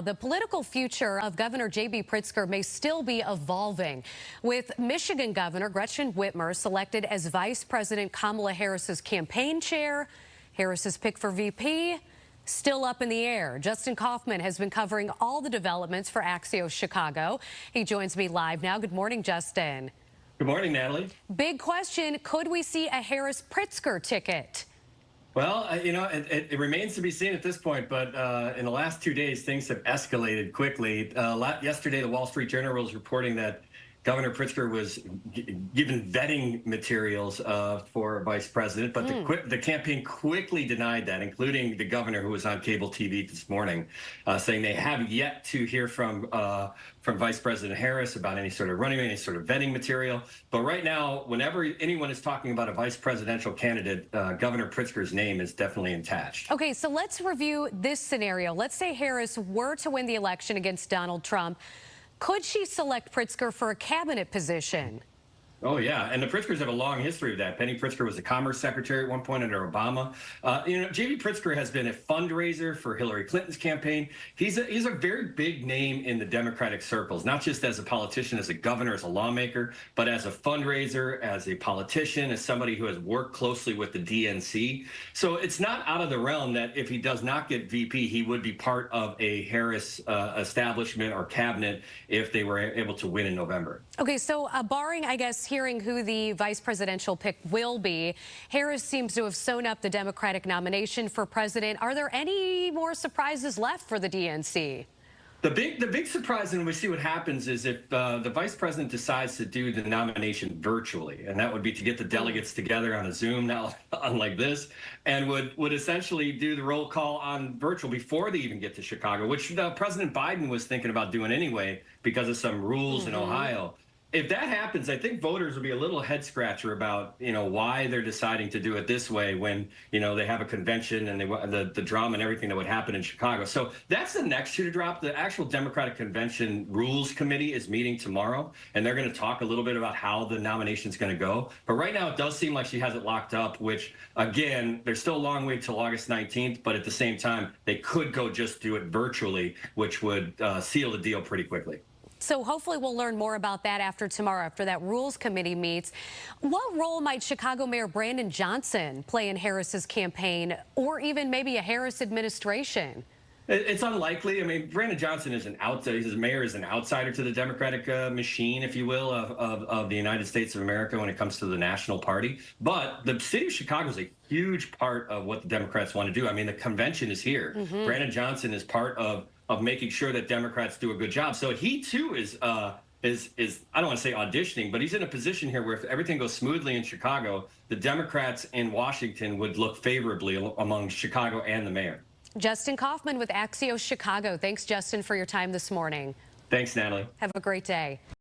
The political future of Governor J.B. Pritzker may still be evolving, with Michigan Governor Gretchen Whitmer selected as Vice President Kamala Harris's campaign chair. Harris's pick for VP still up in the air. Justin Kaufman has been covering all the developments for Axios Chicago. He joins me live now. Good morning, Justin. Good morning, Natalie. Big question, could we see a Harris-Pritzker ticket? Well, it remains to be seen at this point, but in the last 2 days, things have escalated quickly. Yesterday, the Wall Street Journal was reporting that Governor Pritzker was given vetting materials for vice president, but the campaign quickly denied that, including the governor, who was on cable TV this morning, saying they have yet to hear from Vice President Harris about any sort of running, any sort of vetting material. But right now, whenever anyone is talking about a vice presidential candidate, Governor Pritzker's name is definitely attached. Okay, so let's review this scenario. Let's say Harris were to win the election against Donald Trump. Could she select Pritzker for a cabinet position? Oh, yeah. And the Pritzkers have a long history of that. Penny Pritzker was the Commerce Secretary at one point under Obama. J.B. Pritzker has been a fundraiser for Hillary Clinton's campaign. He's a very big name in the Democratic circles, not just as a politician, as a governor, as a lawmaker, but as a fundraiser, as a politician, as somebody who has worked closely with the DNC. So it's not out of the realm that if he does not get VP, he would be part of a Harris establishment or cabinet if they were able to win in November. Okay, so barring, I guess, hearing who the vice presidential pick will be, Harris seems to have sewn up the Democratic nomination for president. Are there any more surprises left for the DNC? The big surprise, and we see what happens, is if the vice president decides to do the nomination virtually, and that would be to get the delegates together on a Zoom, now unlike this, and would essentially do the roll call on virtual before they even get to Chicago, which President Biden was thinking about doing anyway because of some rules in Ohio. If that happens, I think voters will be a little head scratcher about, why they're deciding to do it this way when, they have a convention and the drama and everything that would happen in Chicago. So that's the next shoe to drop. The actual Democratic Convention Rules Committee is meeting tomorrow, and they're going to talk a little bit about how the nomination is going to go. But right now, it does seem like she has it locked up, which, again, there's still a long way till August 19th. But at the same time, they could go just do it virtually, which would seal the deal pretty quickly. So hopefully we'll learn more about that after tomorrow, after that Rules Committee meets. What role might Chicago Mayor Brandon Johnson play in Harris's campaign, or even maybe a Harris administration? It's unlikely. I mean, Brandon Johnson is his mayor is an outsider to the Democratic machine, if you will, of the United States of America when it comes to the national party. But the city of Chicago is a huge part of what the Democrats want to do. I mean, the convention is here. Brandon Johnson is part of making sure that Democrats do a good job. So he too is I don't want to say auditioning, but he's in a position here where if everything goes smoothly in Chicago, the Democrats in Washington would look favorably among Chicago and the mayor. Justin Kaufman with Axios Chicago. Thanks, Justin, for your time this morning. Thanks, Natalie. Have a great day.